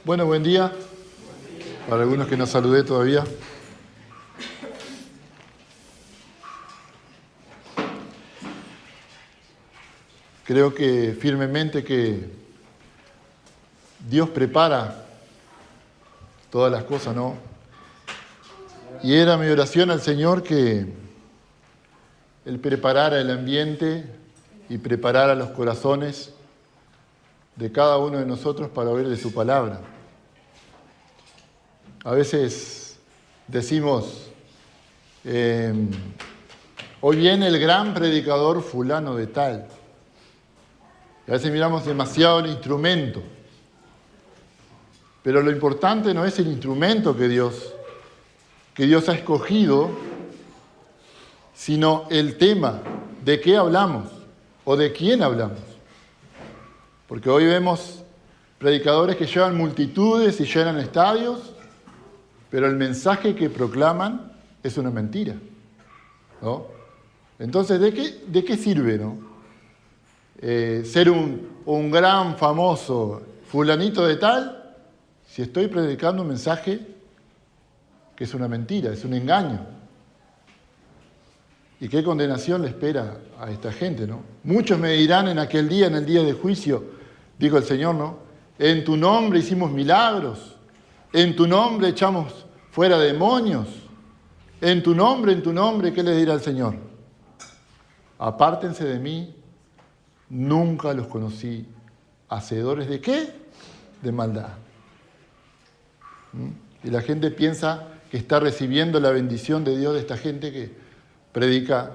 Bueno, buen día. Para algunos que no saludé todavía. Creo que firmemente que Dios prepara todas las cosas, ¿no? Y era mi oración al Señor que Él preparara el ambiente y preparara los corazones de cada uno de nosotros para oír de su palabra. A veces decimos, hoy viene el gran predicador fulano de tal. Y a veces miramos demasiado el instrumento. Pero lo importante no es el instrumento que Dios ha escogido, sino el tema, de qué hablamos o de quién hablamos. Porque hoy vemos predicadores que llevan multitudes y llenan estadios, pero el mensaje que proclaman es una mentira, ¿no? Entonces, ¿de qué sirve, no? Ser un gran famoso fulanito de tal, si estoy predicando un mensaje que es una mentira, es un engaño. ¿Y qué condenación le espera a esta gente, no? Muchos me dirán en aquel día, en el día de juicio, dijo el Señor, ¿no? En tu nombre hicimos milagros, en tu nombre echamos fuera demonios, en tu nombre, ¿qué les dirá el Señor? Apártense de mí, nunca los conocí. ¿Hacedores de qué? De maldad. Y la gente piensa que está recibiendo la bendición de Dios de esta gente que predica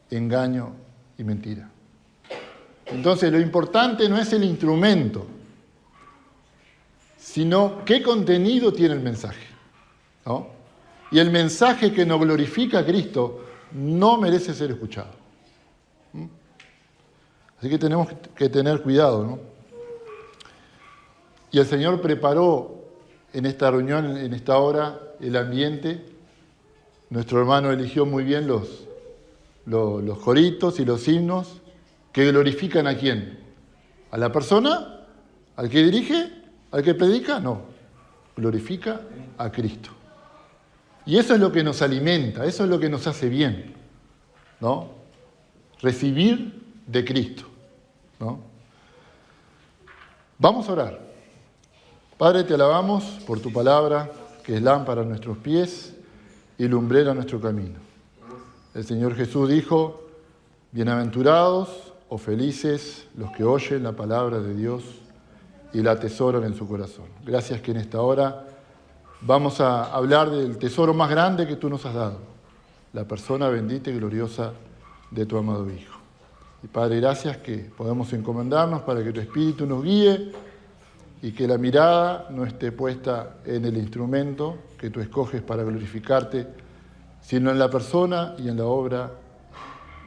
engaño y mentira. Entonces, lo importante no es el instrumento, sino qué contenido tiene el mensaje, ¿no? Y el mensaje que no glorifica a Cristo no merece ser escuchado. Así que tenemos que tener cuidado, ¿no? Y el Señor preparó en esta reunión, en esta hora, el ambiente. Nuestro hermano eligió muy bien los coritos y los himnos que glorifican ¿a quién? ¿A la persona? ¿Al que dirige? ¿Al que predica? No. Glorifica a Cristo. Y eso es lo que nos alimenta, eso es lo que nos hace bien, ¿no? Recibir de Cristo, ¿no? Vamos a orar. Padre, te alabamos por tu palabra, que es lámpara a nuestros pies y lumbrera a nuestro camino. El Señor Jesús dijo, bienaventurados o felices los que oyen la palabra de Dios y la atesoran en su corazón. Gracias que en esta hora vamos a hablar del tesoro más grande que tú nos has dado, la persona bendita y gloriosa de tu amado Hijo. Y Padre, gracias que podemos encomendarnos para que tu Espíritu nos guíe y que la mirada no esté puesta en el instrumento que tú escoges para glorificarte, sino en la persona y en la obra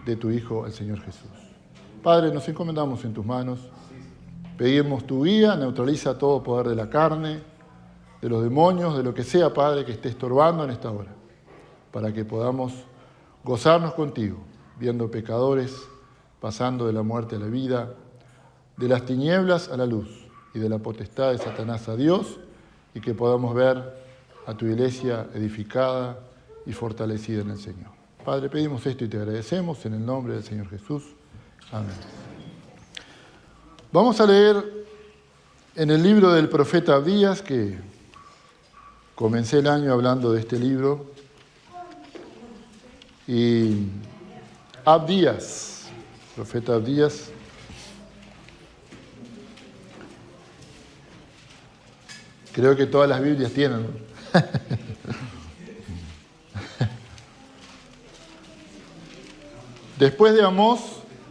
de tu Hijo, el Señor Jesús. Padre, nos encomendamos en tus manos, pedimos tu guía, neutraliza todo poder de la carne, de los demonios, de lo que sea, Padre, que esté estorbando en esta hora, para que podamos gozarnos contigo, viendo pecadores pasando de la muerte a la vida, de las tinieblas a la luz y de la potestad de Satanás a Dios, y que podamos ver a tu iglesia edificada y fortalecida en el Señor. Padre, pedimos esto y te agradecemos en el nombre del Señor Jesús. Amén. Vamos a leer en el libro del profeta Abdías, que comencé el año hablando de este libro, y Abdías, profeta Abdías, creo que todas las Biblias tienen, ¿no? Después de Amós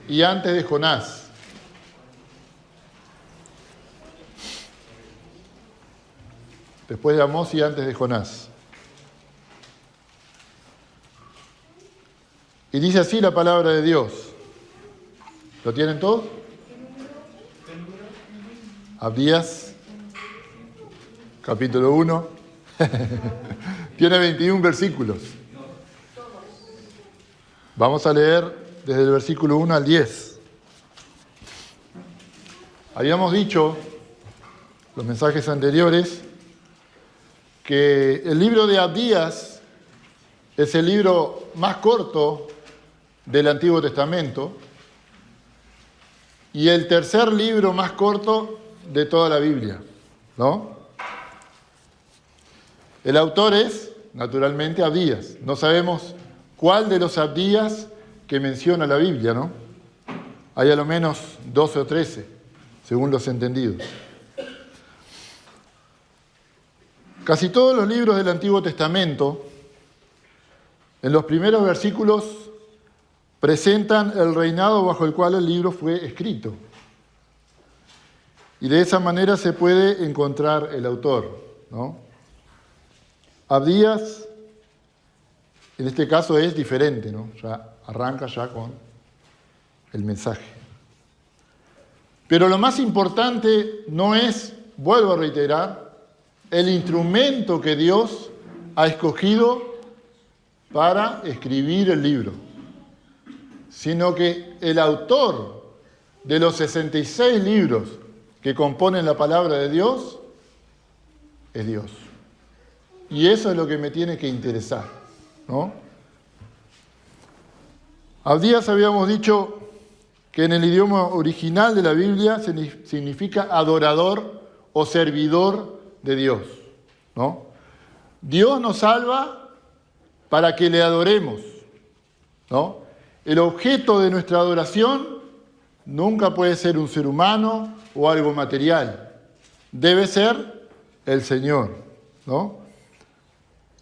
y antes de Jonás. Después de Amós y antes de Jonás. Y dice así la palabra de Dios. ¿Lo tienen todos? Abdías, capítulo 1. Tiene 21 versículos. Vamos a leer desde el versículo 1 al 10. Habíamos dicho los mensajes anteriores, que el libro de Abdías es el libro más corto del Antiguo Testamento y el tercer libro más corto de toda la Biblia, ¿no? El autor es, naturalmente, Abdías. No sabemos cuál de los Abdías que menciona la Biblia, ¿no? Hay a lo menos 12 o 13, según los entendidos. Casi todos los libros del Antiguo Testamento, en los primeros versículos, presentan el reinado bajo el cual el libro fue escrito. Y de esa manera se puede encontrar el autor, ¿no? Abdías, en este caso, es diferente, ¿no? Ya arranca ya con el mensaje. Pero lo más importante no es, vuelvo a reiterar, el instrumento que Dios ha escogido para escribir el libro, sino que el autor de los 66 libros que componen la palabra de Dios es Dios. Y eso es lo que me tiene que interesar, ¿no? Abdías habíamos dicho que en el idioma original de la Biblia significa adorador o servidor de Dios, ¿no? Dios nos salva para que le adoremos, ¿no? El objeto de nuestra adoración nunca puede ser un ser humano o algo material. Debe ser el Señor, ¿no?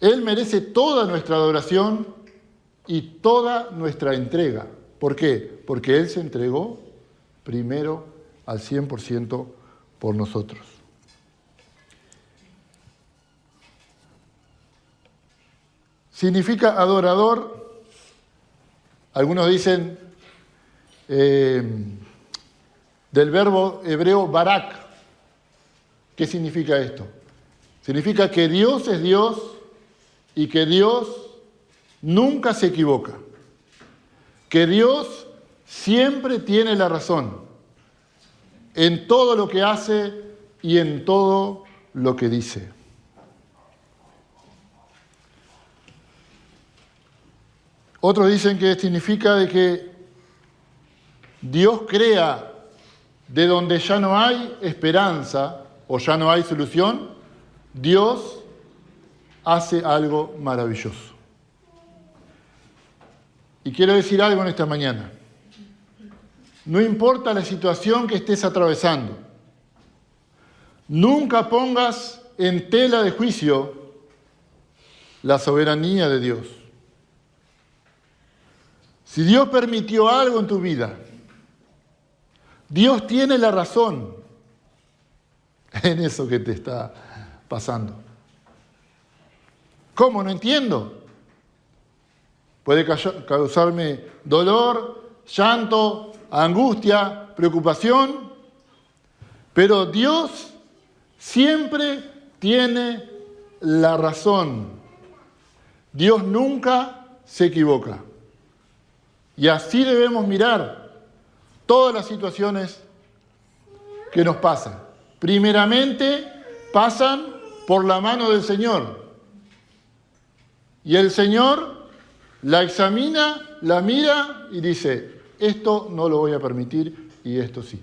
Él merece toda nuestra adoración y toda nuestra entrega. ¿Por qué? Porque Él se entregó primero al 100% por nosotros. Significa adorador, algunos dicen del verbo hebreo barak. ¿Qué significa esto? Significa que Dios es Dios y que Dios nunca se equivoca. Que Dios siempre tiene la razón en todo lo que hace y en todo lo que dice. Otros dicen que significa de que Dios crea de donde ya no hay esperanza o ya no hay solución, Dios hace algo maravilloso. Y quiero decir algo en esta mañana. No importa la situación que estés atravesando, nunca pongas en tela de juicio la soberanía de Dios. Si Dios permitió algo en tu vida, Dios tiene la razón en eso que te está pasando. ¿Cómo? No entiendo. Puede causarme dolor, llanto, angustia, preocupación, pero Dios siempre tiene la razón. Dios nunca se equivoca. Y así debemos mirar todas las situaciones que nos pasan. Primeramente, pasan por la mano del Señor. Y el Señor la examina, la mira y dice, esto no lo voy a permitir y esto sí.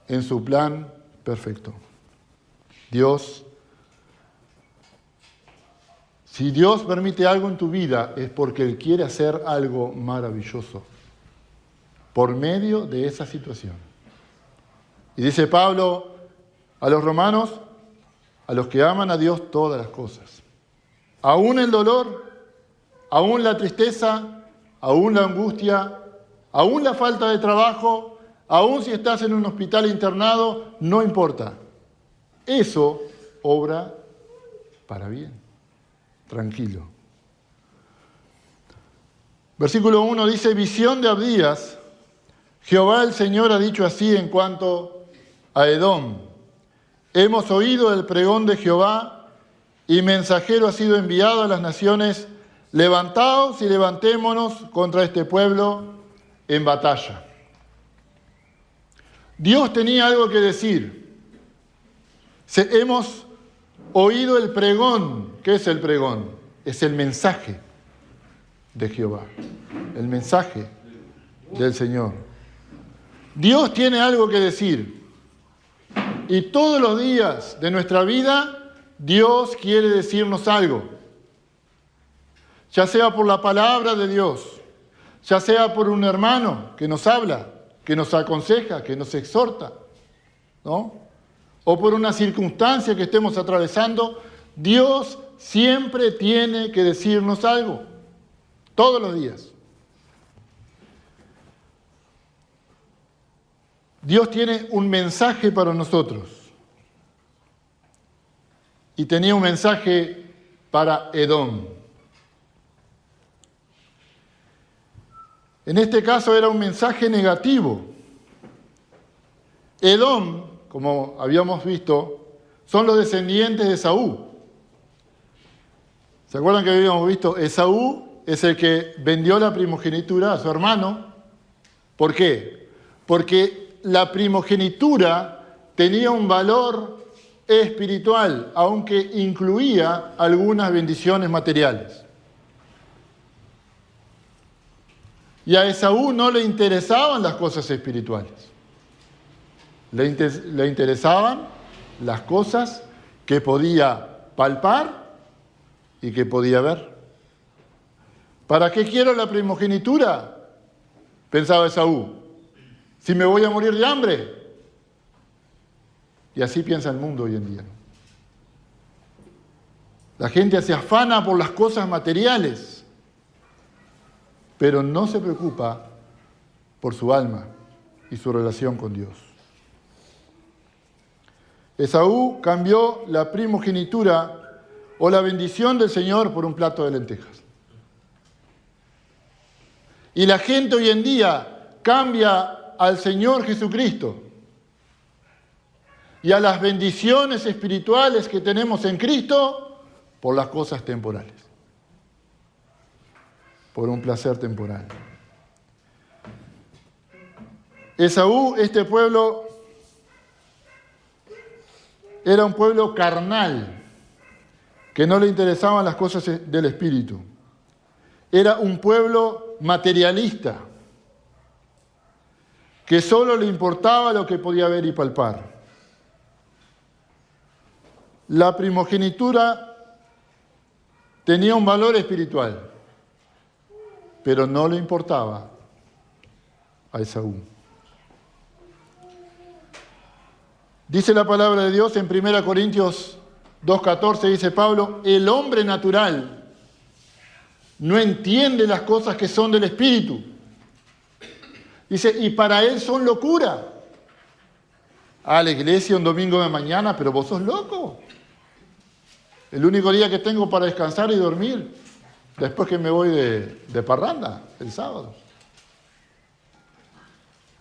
En su plan perfecto. Si Dios permite algo en tu vida, es porque Él quiere hacer algo maravilloso por medio de esa situación. Y dice Pablo a los romanos, a los que aman a Dios todas las cosas. Aún el dolor, aún la tristeza, aún la angustia, aún la falta de trabajo, aún si estás en un hospital internado, no importa. Eso obra para bien. Tranquilo. Versículo 1 dice, visión de Abdías. Jehová el Señor ha dicho así en cuanto a Edom. Hemos oído el pregón de Jehová y mensajero ha sido enviado a las naciones. Levantaos y levantémonos contra este pueblo en batalla. Dios tenía algo que decir. Hemos oído el pregón. ¿Qué es el pregón? Es el mensaje de Jehová, el mensaje del Señor. Dios tiene algo que decir. Y todos los días de nuestra vida, Dios quiere decirnos algo. Ya sea por la palabra de Dios, ya sea por un hermano que nos habla, que nos aconseja, que nos exhorta, ¿no? O por una circunstancia que estemos atravesando, Dios siempre tiene que decirnos algo, todos los días. Dios tiene un mensaje para nosotros. Y tenía un mensaje para Edom. En este caso era un mensaje negativo. Edom, como habíamos visto, son los descendientes de Esaú. ¿Se acuerdan que habíamos visto? Esaú es el que vendió la primogenitura a su hermano. ¿Por qué? Porque la primogenitura tenía un valor espiritual, aunque incluía algunas bendiciones materiales. Y a Esaú no le interesaban las cosas espirituales. Le interesaban las cosas que podía palpar y que podía ver. ¿Para qué quiero la primogenitura?, pensaba Esaú. Si me voy a morir de hambre. Y así piensa el mundo hoy en día. La gente se afana por las cosas materiales, pero no se preocupa por su alma y su relación con Dios. Esaú cambió la primogenitura o la bendición del Señor por un plato de lentejas. Y la gente hoy en día cambia al Señor Jesucristo y a las bendiciones espirituales que tenemos en Cristo por las cosas temporales, por un placer temporal. Esaú, este pueblo, era un pueblo carnal, que no le interesaban las cosas del espíritu. Era un pueblo materialista, que solo le importaba lo que podía ver y palpar. La primogenitura tenía un valor espiritual, pero no le importaba a Esaú. Dice la palabra de Dios en 1 Corintios 2:14, dice Pablo, el hombre natural no entiende las cosas que son del espíritu. Dice, y para él son locura. A la iglesia un domingo de mañana, pero vos sos loco. El único día que tengo para descansar y dormir, después que me voy de parranda, el sábado.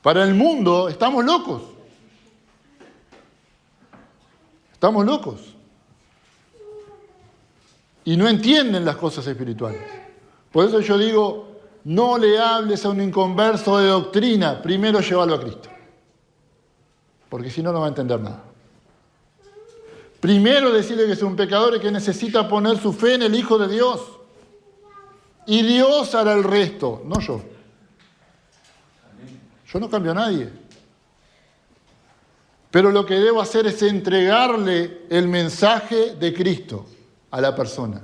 Para el mundo estamos locos. Estamos locos. Y no entienden las cosas espirituales. Por eso yo digo, no le hables a un inconverso de doctrina, primero llévalo a Cristo. Porque si no, no va a entender nada. Primero decirle que es un pecador y que necesita poner su fe en el Hijo de Dios. Y Dios hará el resto, no yo. Yo no cambio a nadie. Pero lo que debo hacer es entregarle el mensaje de Cristo a la persona.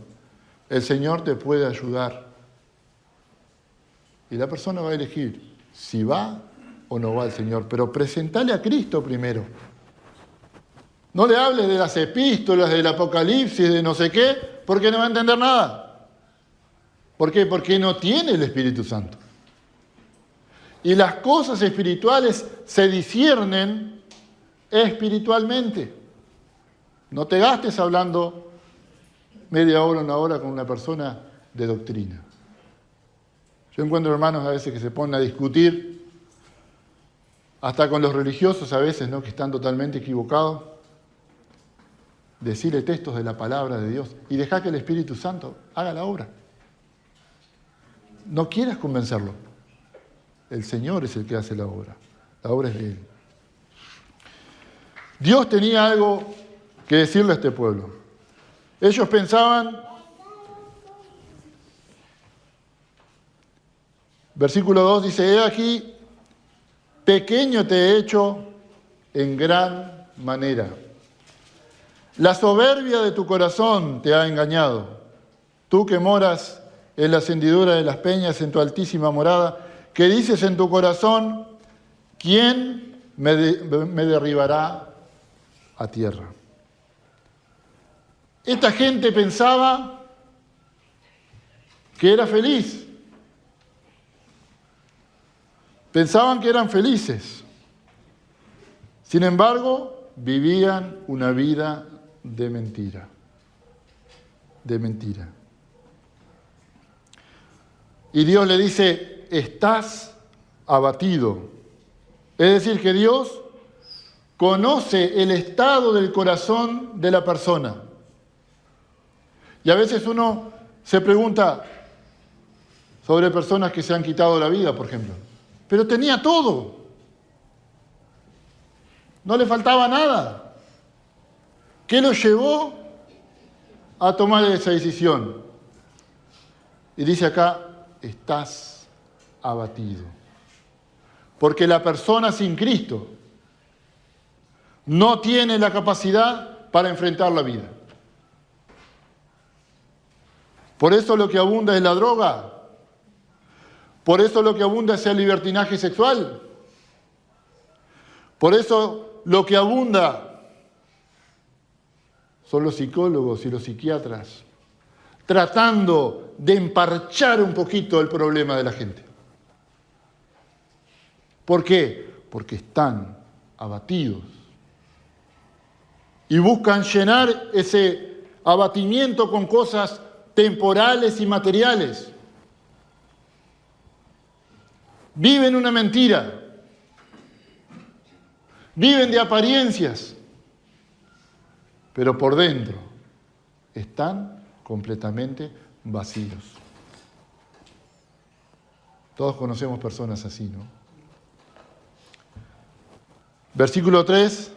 El Señor te puede ayudar. Y la persona va a elegir si va o no va al Señor. Pero presentale a Cristo primero. No le hables de las epístolas, del Apocalipsis, de no sé qué, porque no va a entender nada. ¿Por qué? Porque no tiene el Espíritu Santo. Y las cosas espirituales se disciernen espiritualmente. No te gastes hablando media hora, una hora con una persona de doctrina. Yo encuentro hermanos a veces que se ponen a discutir, hasta con los religiosos a veces, ¿no?, que están totalmente equivocados. Decirle textos de la palabra de Dios y dejar que el Espíritu Santo haga la obra. No quieras convencerlo. El Señor es el que hace la obra. La obra es de Él. Dios tenía algo que decirle a este pueblo. Ellos pensaban, versículo 2 dice, he aquí, pequeño te he hecho en gran manera. La soberbia de tu corazón te ha engañado. Tú que moras en la hendidura de las peñas, en tu altísima morada, que dices en tu corazón, ¿quién me derribará a tierra? Esta gente pensaba que era feliz. Pensaban que eran felices. Sin embargo, vivían una vida de mentira. De mentira. Y Dios le dice, estás abatido. Es decir, que Dios conoce el estado del corazón de la persona. Y a veces uno se pregunta sobre personas que se han quitado la vida, por ejemplo. Pero tenía todo. No le faltaba nada. ¿Qué lo llevó a tomar esa decisión? Y dice acá, estás abatido. Porque la persona sin Cristo no tiene la capacidad para enfrentar la vida. Por eso lo que abunda es la droga. Por eso lo que abunda es el libertinaje sexual. Por eso lo que abunda son los psicólogos y los psiquiatras tratando de emparchar un poquito el problema de la gente. ¿Por qué? Porque están abatidos y buscan llenar ese abatimiento con cosas temporales y materiales. Viven una mentira, viven de apariencias, pero por dentro están completamente vacíos. Todos conocemos personas así, ¿no? Versículo 3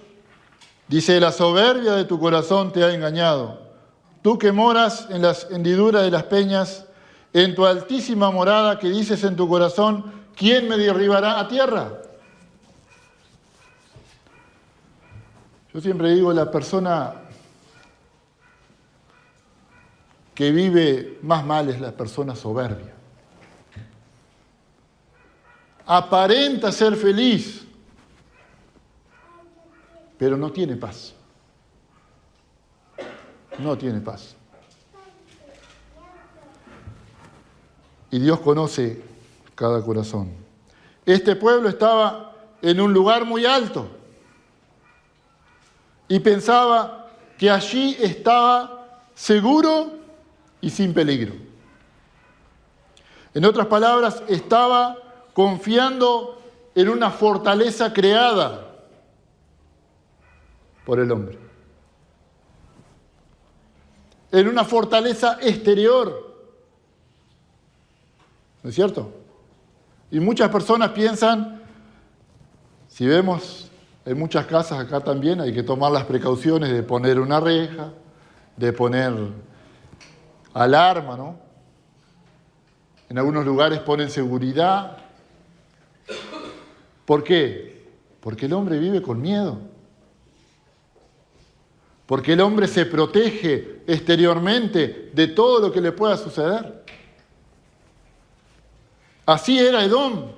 dice, la soberbia de tu corazón te ha engañado. Tú que moras en las hendiduras de las peñas, en tu altísima morada que dices en tu corazón, ¿quién me derribará a tierra? Yo siempre digo, la persona que vive más mal es la persona soberbia. Aparenta ser feliz, pero no tiene paz. No tiene paz. Y Dios conoce cada corazón. Este pueblo estaba en un lugar muy alto y pensaba que allí estaba seguro y sin peligro. En otras palabras, estaba confiando en una fortaleza creada por el hombre. En una fortaleza exterior. ¿No es cierto? Y muchas personas piensan, si vemos en muchas casas acá también, hay que tomar las precauciones de poner una reja, de poner alarma, ¿no? En algunos lugares ponen seguridad. ¿Por qué? Porque el hombre vive con miedo. Porque el hombre se protege exteriormente de todo lo que le pueda suceder. Así era Edom.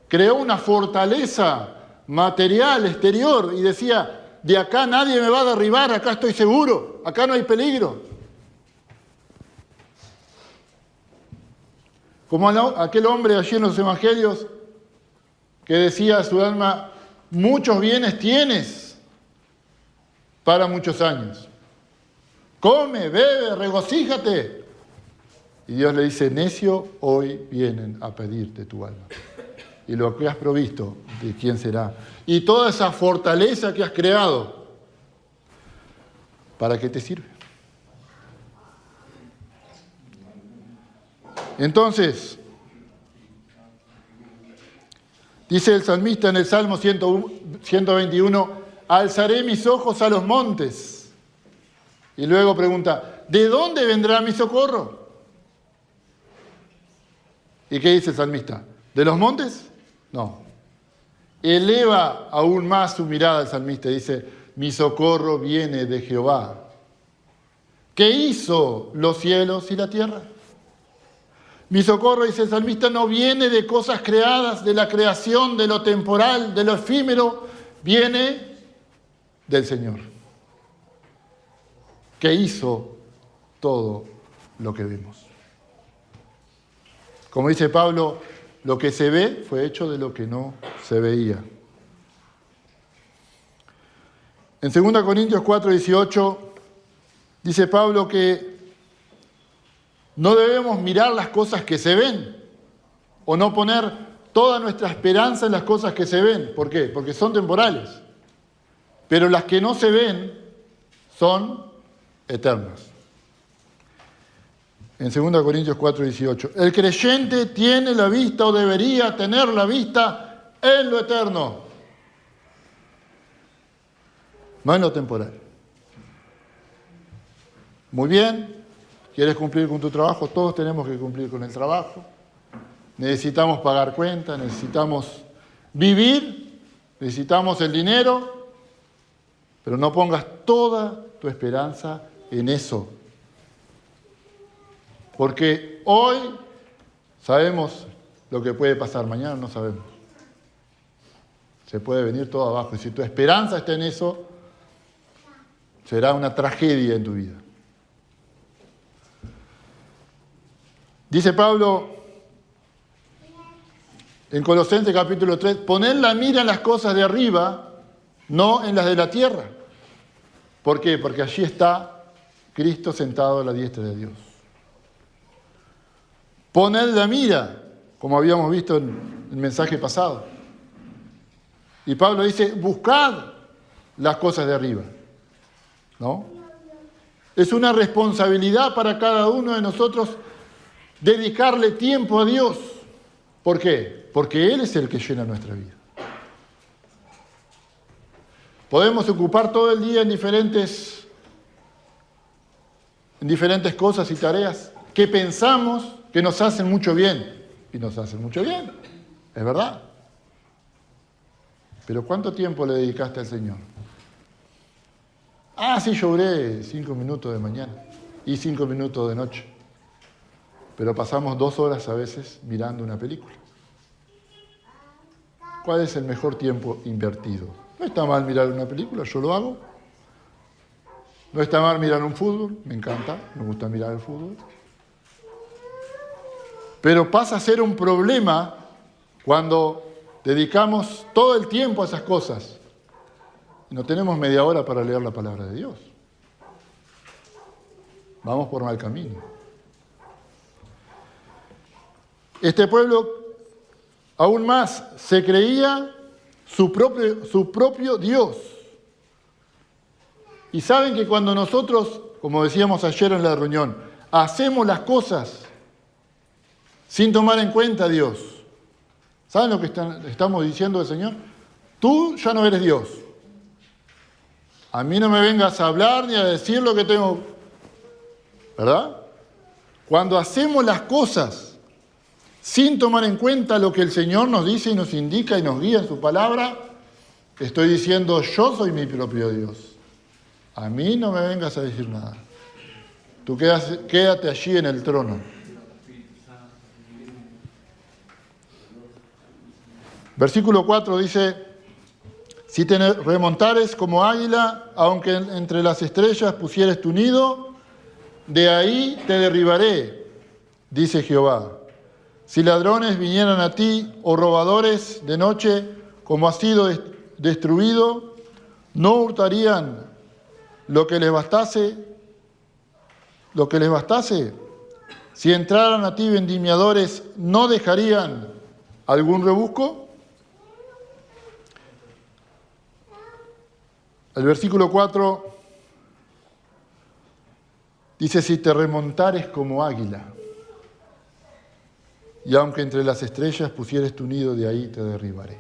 Creó una fortaleza material, exterior, y decía, de acá nadie me va a derribar, acá estoy seguro, acá no hay peligro. Como aquel hombre allí en los evangelios que decía a su alma, muchos bienes tienes para muchos años. Come, bebe, regocíjate. Y Dios le dice, necio, hoy vienen a pedirte tu alma. Y lo que has provisto, ¿de quién será? Y toda esa fortaleza que has creado, ¿para qué te sirve? Entonces, dice el salmista en el Salmo 121, alzaré mis ojos a los montes. Y luego pregunta, ¿de dónde vendrá mi socorro? ¿Y qué dice el salmista? ¿De los montes? No. Eleva aún más su mirada el salmista y dice, mi socorro viene de Jehová, que hizo los cielos y la tierra. Mi socorro, dice el salmista, no viene de cosas creadas, de la creación, de lo temporal, de lo efímero, viene del Señor, que hizo todo lo que vemos. Como dice Pablo, lo que se ve fue hecho de lo que no se veía. En 2 Corintios 4:18 dice Pablo que no debemos mirar las cosas que se ven o no poner toda nuestra esperanza en las cosas que se ven. ¿Por qué? Porque son temporales. Pero las que no se ven son eternas. En 2 Corintios 4:18, el creyente tiene la vista o debería tener la vista en lo eterno, no en lo temporal. Muy bien, ¿quieres cumplir con tu trabajo? Todos tenemos que cumplir con el trabajo. Necesitamos pagar cuentas, necesitamos vivir, necesitamos el dinero, pero no pongas toda tu esperanza en eso. Porque hoy sabemos lo que puede pasar, mañana no sabemos. Se puede venir todo abajo. Y si tu esperanza está en eso, será una tragedia en tu vida. Dice Pablo en Colosenses capítulo 3, poned la mira en las cosas de arriba, no en las de la tierra. ¿Por qué? Porque allí está Cristo sentado a la diestra de Dios. Poned la mira, como habíamos visto en el mensaje pasado. Y Pablo dice, buscad las cosas de arriba. ¿No? Es una responsabilidad para cada uno de nosotros dedicarle tiempo a Dios. ¿Por qué? Porque Él es el que llena nuestra vida. Podemos ocupar todo el día en diferentes cosas y tareas que pensamos que nos hacen mucho bien. Y nos hacen mucho bien, es verdad. Pero ¿cuánto tiempo le dedicaste al Señor? Sí, yo oré 5 minutos de mañana y 5 minutos de noche. Pero pasamos 2 horas a veces mirando una película. ¿Cuál es el mejor tiempo invertido? No está mal mirar una película, yo lo hago. No está mal mirar un fútbol, me encanta, me gusta mirar el fútbol. Pero pasa a ser un problema cuando dedicamos todo el tiempo a esas cosas y no tenemos media hora para leer la palabra de Dios. Vamos por mal camino. Este pueblo aún más se creía su propio Dios. Y saben que cuando nosotros, como decíamos ayer en la reunión, hacemos las cosas sin tomar en cuenta a Dios, ¿saben lo que estamos diciendo del Señor? Tú ya no eres Dios. A mí no me vengas a hablar ni a decir lo que tengo, ¿verdad? Cuando hacemos las cosas sin tomar en cuenta lo que el Señor nos dice y nos indica y nos guía en su palabra, estoy diciendo, yo soy mi propio Dios. A mí no me vengas a decir nada. Tú quédate allí en el trono. Versículo 4 dice, si te remontares como águila, aunque entre las estrellas pusieres tu nido, de ahí te derribaré, dice Jehová. Si ladrones vinieran a ti, o robadores de noche, como has sido destruido, no hurtarían lo que les bastase. Si entraran a ti vendimiadores, ¿no dejarían algún rebusco? El versículo 4 dice, si te remontares como águila, y aunque entre las estrellas pusieres tu nido, de ahí te derribaré.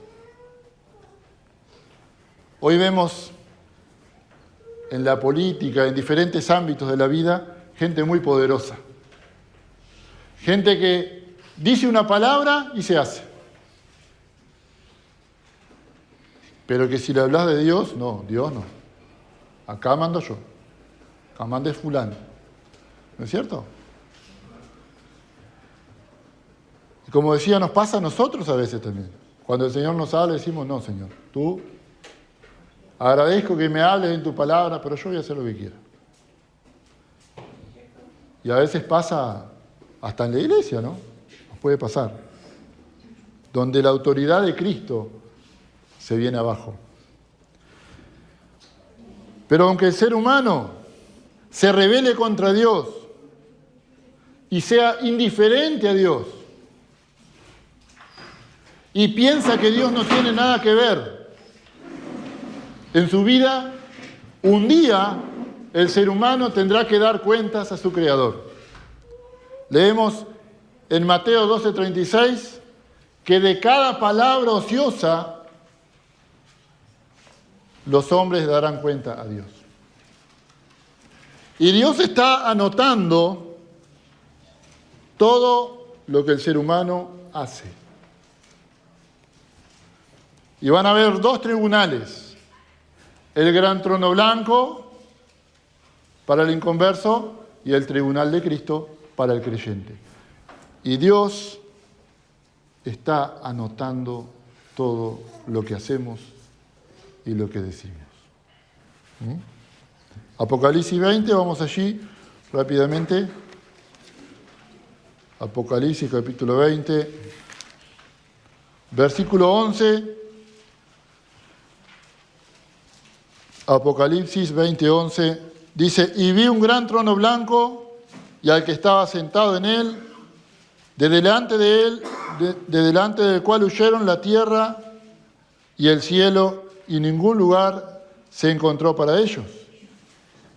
Hoy vemos en la política, en diferentes ámbitos de la vida, gente muy poderosa. Gente que dice una palabra y se hace. Pero que si le hablas de Dios, no, Dios no. Acá mando yo. Acá manda fulano. ¿No es cierto? Y como decía, nos pasa a nosotros a veces también. Cuando el Señor nos habla, decimos, no, Señor, tú agradezco que me hables en tu palabra, pero yo voy a hacer lo que quiera. Y a veces pasa hasta en la iglesia, ¿no? Nos puede pasar. Donde la autoridad de Cristo se viene abajo. Pero aunque el ser humano se rebele contra Dios y sea indiferente a Dios y piensa que Dios no tiene nada que ver en su vida, un día el ser humano tendrá que dar cuentas a su Creador. Leemos en Mateo 12:36 que de cada palabra ociosa los hombres darán cuenta a Dios. Y Dios está anotando todo lo que el ser humano hace. Y van a haber dos tribunales. El gran trono blanco para el inconverso y el tribunal de Cristo para el creyente. Y Dios está anotando todo lo que hacemos y lo que decimos. Apocalipsis 20, vamos allí rápidamente. Apocalipsis capítulo 20, versículo 11. Apocalipsis 20, 11, dice, y vi un gran trono blanco y al que estaba sentado en él, de delante del cual huyeron la tierra y el cielo, y ningún lugar se encontró para ellos.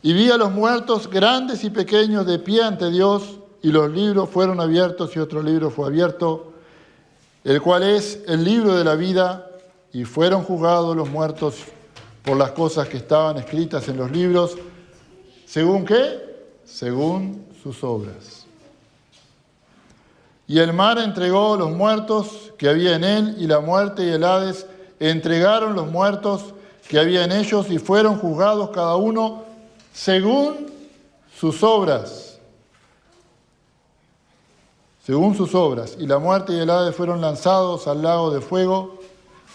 Y vi a los muertos, grandes y pequeños, de pie ante Dios, y los libros fueron abiertos, y otro libro fue abierto, el cual es el libro de la vida, y fueron juzgados los muertos por las cosas que estaban escritas en los libros, ¿según qué? Según sus obras. Y el mar entregó los muertos que había en él, y la muerte y el Hades entregaron los muertos que había en ellos, y fueron juzgados cada uno según sus obras. Según sus obras. Y la muerte y el Hades fueron lanzados al lago de fuego.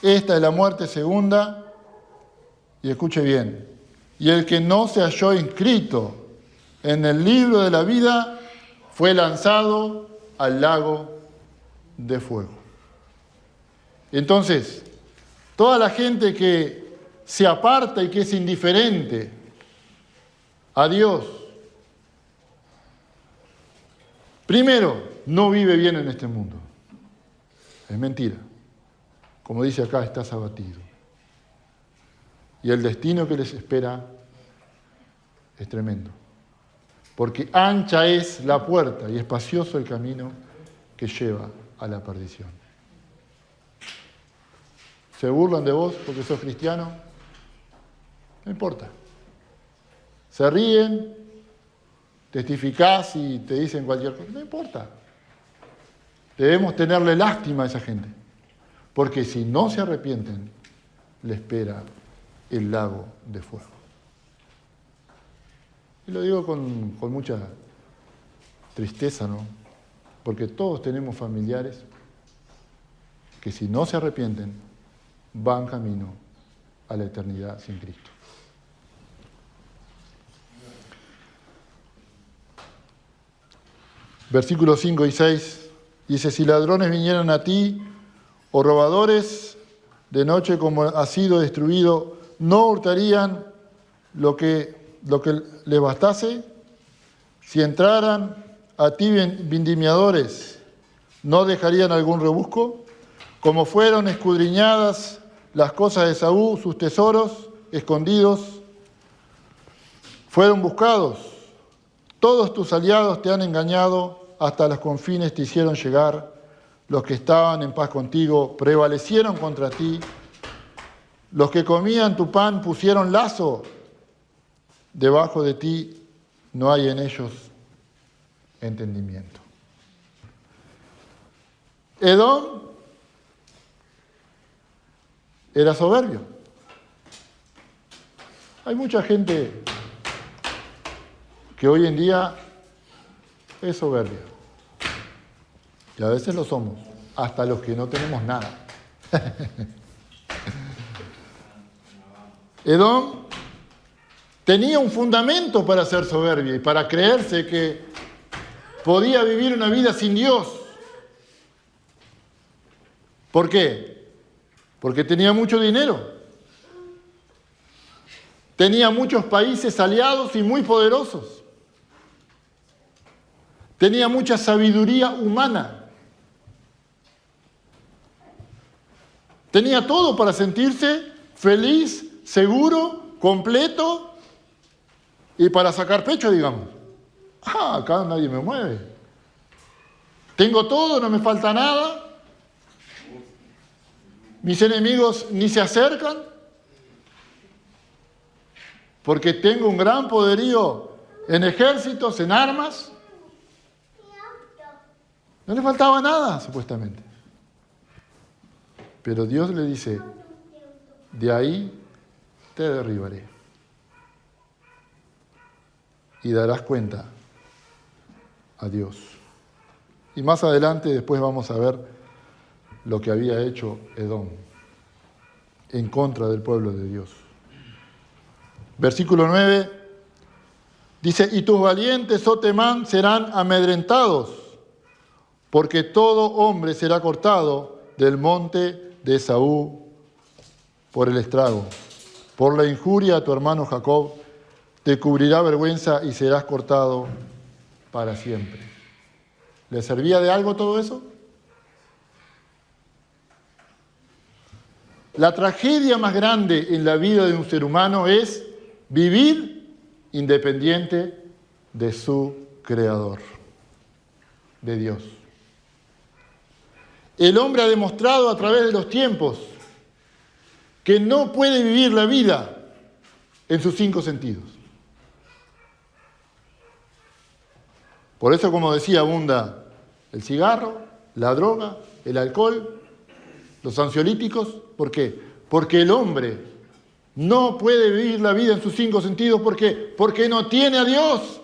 Esta es la muerte segunda. Y escuche bien. Y el que no se halló inscrito en el libro de la vida fue lanzado al lago de fuego. Entonces, toda la gente que se aparta y que es indiferente a Dios, primero, no vive bien en este mundo. Es mentira. Como dice acá, estás abatido. Y el destino que les espera es tremendo. Porque ancha es la puerta y espacioso el camino que lleva a la perdición. ¿Se burlan de vos porque sos cristiano? No importa. Se ríen, testificás y te dicen cualquier cosa. No importa. Debemos tenerle lástima a esa gente. Porque si no se arrepienten, le espera el lago de fuego. Y lo digo con mucha tristeza, ¿no? Porque todos tenemos familiares que si no se arrepienten, van camino a la eternidad sin Cristo. Versículos 5 y 6 dice, si ladrones vinieran a ti, o robadores, de noche como ha sido destruido, ¿no hurtarían lo que les bastase? Si entraran a ti vendimiadores, ¿no dejarían algún rebusco? Como fueron escudriñadas las cosas de Saúl, sus tesoros escondidos fueron buscados. Todos tus aliados te han engañado, hasta los confines te hicieron llegar. Los que estaban en paz contigo prevalecieron contra ti, Los que comían tu pan pusieron lazo debajo de ti, no hay en ellos entendimiento. Edom era soberbio. Hay mucha gente que hoy en día es soberbia. Y a veces lo somos, hasta los que no tenemos nada. Edom tenía un fundamento para ser soberbia y para creerse que podía vivir una vida sin Dios. ¿Por qué? Porque tenía mucho dinero. Tenía muchos países aliados y muy poderosos. Tenía mucha sabiduría humana. Tenía todo para sentirse feliz, seguro, completo y para sacar pecho, digamos. Acá nadie me mueve. Tengo todo, no me falta nada. Mis enemigos ni se acercan porque tengo un gran poderío en ejércitos, en armas. No le faltaba nada, supuestamente. Pero Dios le dice, de ahí te derribaré. Y darás cuenta a Dios. Y más adelante, después vamos a ver lo que había hecho Edom en contra del pueblo de Dios. Versículo 9 dice, y tus valientes, oh Temán, serán amedrentados, porque todo hombre será cortado del monte de Esaú por el estrago. Por la injuria a tu hermano Jacob te cubrirá vergüenza y serás cortado para siempre. ¿Le servía de algo todo eso? La tragedia más grande en la vida de un ser humano es vivir independiente de su Creador, de Dios. El hombre ha demostrado a través de los tiempos que no puede vivir la vida en sus 5 sentidos. Por eso, como decía, abunda el cigarro, la droga, el alcohol, los ansiolíticos. ¿Por qué? Porque el hombre no puede vivir la vida en sus 5 sentidos. ¿Por qué? Porque no tiene a Dios.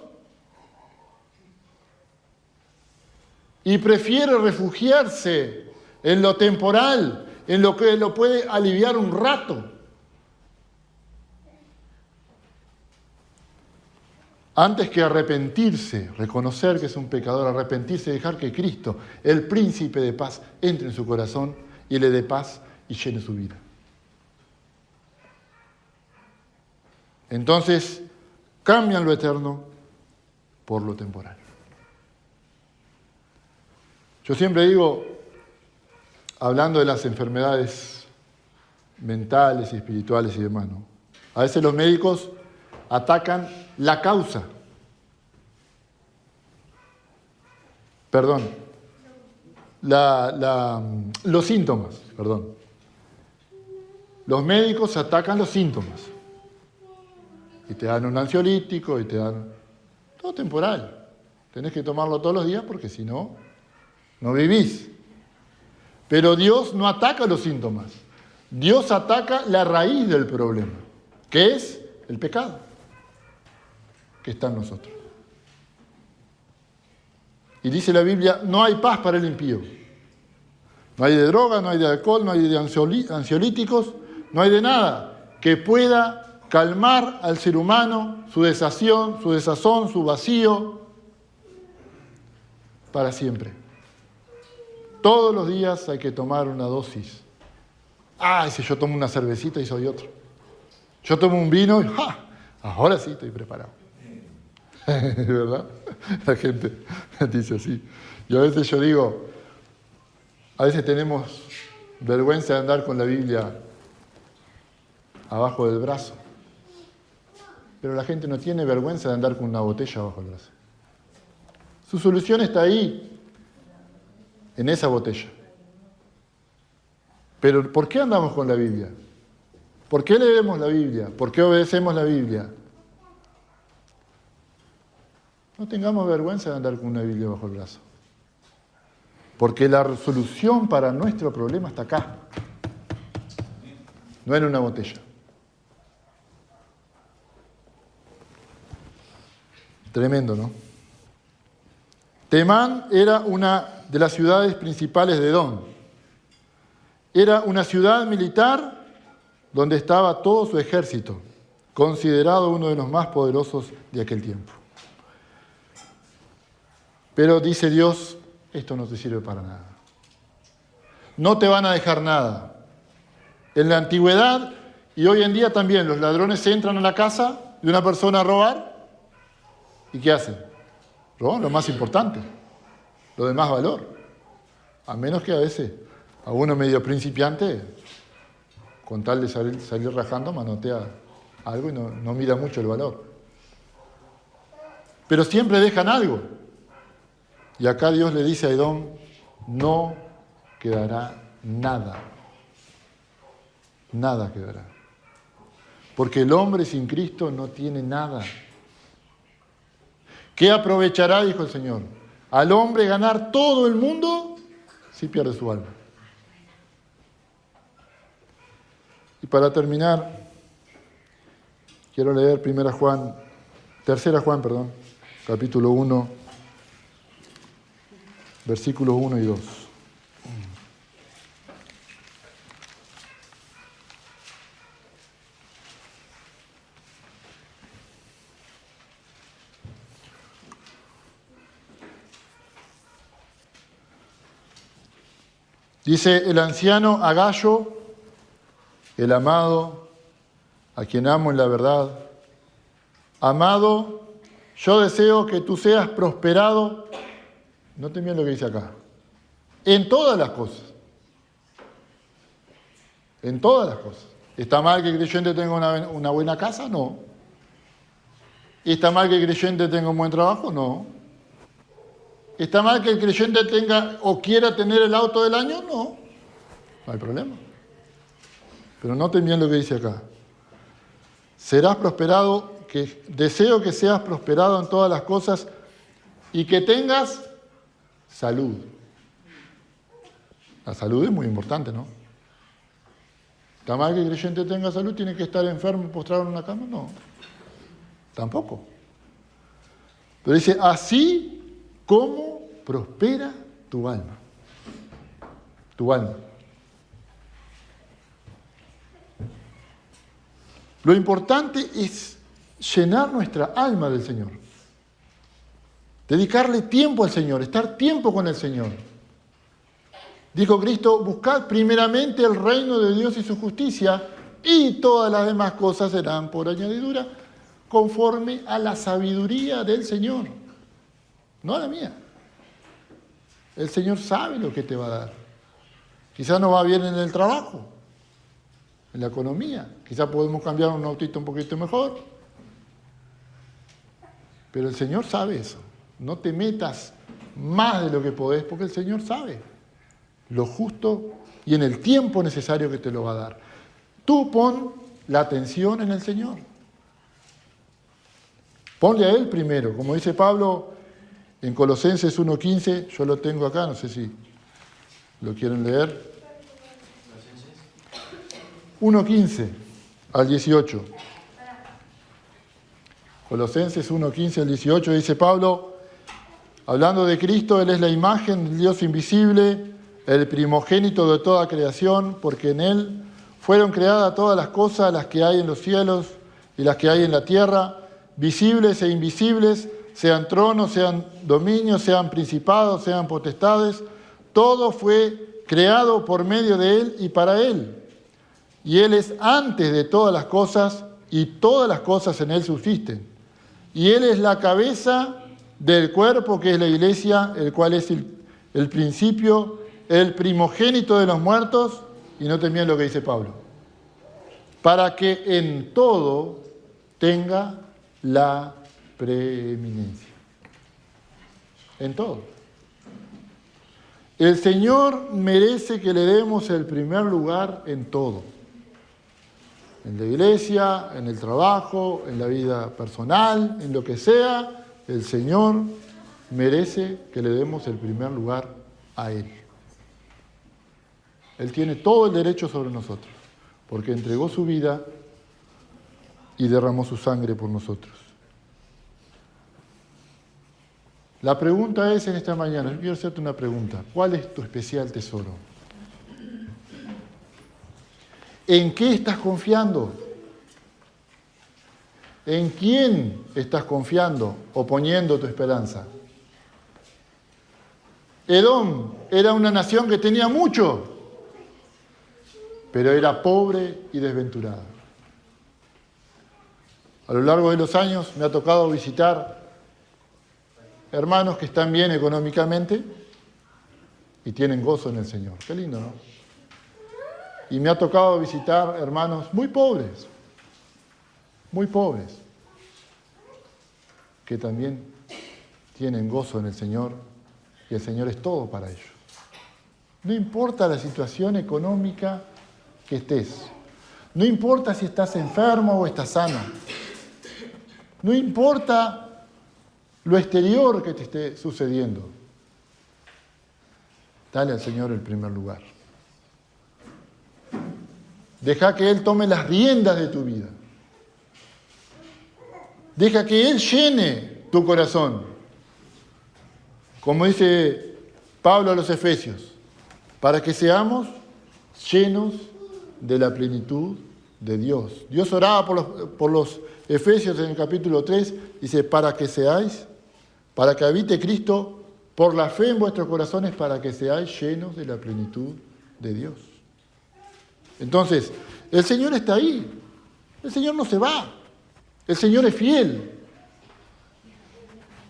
Y prefiere refugiarse en lo temporal, en lo que lo puede aliviar un rato. Antes que arrepentirse, reconocer que es un pecador, arrepentirse y dejar que Cristo, el príncipe de paz, entre en su corazón y le dé paz y llene su vida. Entonces, cambian lo eterno por lo temporal. Yo siempre digo, hablando de las enfermedades mentales y espirituales y demás, ¿no? A veces los médicos atacan la causa. Perdón. Los síntomas, perdón. Los médicos atacan los síntomas. Y te dan un ansiolítico y te dan todo temporal. Tenés que tomarlo todos los días porque si no, no vivís. Pero Dios no ataca los síntomas. Dios ataca la raíz del problema, que es el pecado que está en nosotros. Y dice la Biblia, no hay paz para el impío. No hay de droga, no hay de alcohol, no hay de ansiolíticos, no hay de nada que pueda calmar al ser humano su desazón, su vacío, para siempre. Todos los días hay que tomar una dosis. Si yo tomo una cervecita y soy otro. Yo tomo un vino y ahora sí estoy preparado. ¿Verdad? La gente dice así. Y a veces yo digo, a veces tenemos vergüenza de andar con la Biblia abajo del brazo. Pero la gente no tiene vergüenza de andar con una botella abajo del brazo. Su solución está ahí, en esa botella. Pero ¿por qué andamos con la Biblia? ¿Por qué leemos la Biblia? ¿Por qué obedecemos la Biblia? No tengamos vergüenza de andar con una Biblia bajo el brazo. Porque la solución para nuestro problema está acá. No en una botella. Tremendo, ¿no? Temán era una de las ciudades principales de Edom. Era una ciudad militar donde estaba todo su ejército, considerado uno de los más poderosos de aquel tiempo. Pero dice Dios, esto no te sirve para nada. No te van a dejar nada. En la antigüedad y hoy en día también los ladrones entran a la casa de una persona a robar y ¿qué hacen? Roban lo más importante, lo de más valor. A menos que a veces a uno medio principiante, con tal de salir rajando, manotea algo y no mira mucho el valor. Pero siempre dejan algo. Y acá Dios le dice a Edom, no quedará nada. Nada quedará. Porque el hombre sin Cristo no tiene nada. ¿Qué aprovechará, dijo el Señor, al hombre ganar todo el mundo si pierde su alma? Y para terminar, quiero leer 3 Juan, capítulo 1, versículos 1 y 2. Dice el anciano Agallo, el amado, a quien amo en la verdad. Amado, yo deseo que tú seas prosperado, no te miren lo que dice acá, en todas las cosas. En todas las cosas. ¿Está mal que el creyente tenga una buena casa? No. ¿Está mal que el creyente tenga un buen trabajo? No. ¿Está mal que el creyente tenga o quiera tener el auto del año? No. No hay problema. Pero noten bien lo que dice acá. Serás prosperado, deseo que seas prosperado en todas las cosas y que tengas salud. La salud es muy importante, ¿no? ¿Está mal que el creyente tenga salud? ¿Tiene que estar enfermo, postrado en una cama? No. Tampoco. Pero dice, así como prospera tu alma. Tu alma. Lo importante es llenar nuestra alma del Señor. Dedicarle tiempo al Señor, estar tiempo con el Señor. Dijo Cristo, buscad primeramente el reino de Dios y su justicia, y todas las demás cosas serán por añadidura, conforme a la sabiduría del Señor. No a la mía. El Señor sabe lo que te va a dar. Quizás no va bien en el trabajo, en la economía. Quizás podemos cambiar un autito un poquito mejor. Pero el Señor sabe eso. No te metas más de lo que podés, porque el Señor sabe lo justo y en el tiempo necesario que te lo va a dar. Tú pon la atención en el Señor. Ponle a Él primero, como dice Pablo en Colosenses 1:15, yo lo tengo acá, no sé si lo quieren leer. 1:15 al 18. Colosenses 1:15 al 18 dice Pablo, hablando de Cristo, Él es la imagen del Dios invisible, el primogénito de toda creación, porque en Él fueron creadas todas las cosas, las que hay en los cielos y las que hay en la tierra, visibles e invisibles, sean tronos, sean dominios, sean principados, sean potestades. Todo fue creado por medio de Él y para Él. Y Él es antes de todas las cosas, y todas las cosas en Él subsisten. Y Él es la cabeza del cuerpo, que es la iglesia, el cual es el principio, el primogénito de los muertos, y no te miren lo que dice Pablo, para que en todo tenga la preeminencia. En todo. El Señor merece que le demos el primer lugar en todo. En la iglesia, en el trabajo, en la vida personal, en lo que sea, el Señor merece que le demos el primer lugar a Él. Él tiene todo el derecho sobre nosotros, porque entregó su vida y derramó su sangre por nosotros. La pregunta es en esta mañana, yo quiero hacerte una pregunta. ¿Cuál es tu especial tesoro? ¿En qué estás confiando? ¿En quién estás confiando o poniendo tu esperanza? Edom era una nación que tenía mucho, pero era pobre y desventurada. A lo largo de los años me ha tocado visitar hermanos que están bien económicamente y tienen gozo en el Señor. Qué lindo, ¿no? Y me ha tocado visitar hermanos muy pobres, que también tienen gozo en el Señor y el Señor es todo para ellos. No importa la situación económica que estés, no importa si estás enfermo o estás sano, no importa lo exterior que te esté sucediendo, dale al Señor el primer lugar. Deja que Él tome las riendas de tu vida. Deja que Él llene tu corazón. Como dice Pablo a los Efesios, para que seamos llenos de la plenitud de Dios. Dios oraba por los Efesios en el capítulo 3, dice, para que habite Cristo por la fe en vuestros corazones, para que seáis llenos de la plenitud de Dios. Entonces, el Señor está ahí. El Señor no se va. El Señor es fiel.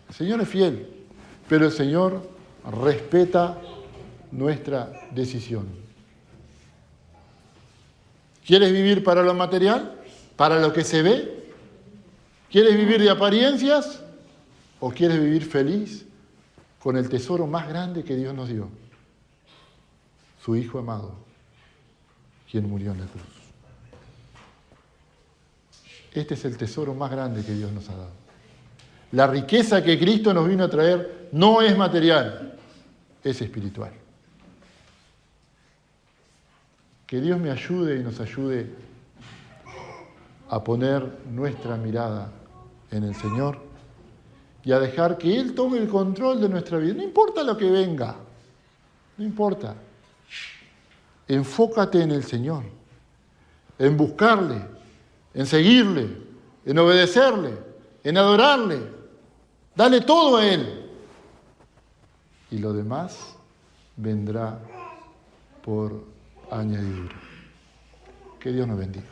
El Señor es fiel. Pero el Señor respeta nuestra decisión. ¿Quieres vivir para lo material? ¿Para lo que se ve? ¿Quieres vivir de apariencias? ¿O quieres vivir feliz con el tesoro más grande que Dios nos dio? Su Hijo amado, quien murió en la cruz. Este es el tesoro más grande que Dios nos ha dado. La riqueza que Cristo nos vino a traer no es material, es espiritual. Que Dios me ayude y nos ayude a poner nuestra mirada en el Señor y a dejar que Él tome el control de nuestra vida. No importa lo que venga, no importa. Enfócate en el Señor, en buscarle, en seguirle, en obedecerle, en adorarle. Dale todo a Él. Y lo demás vendrá por añadidura. Que Dios nos bendiga.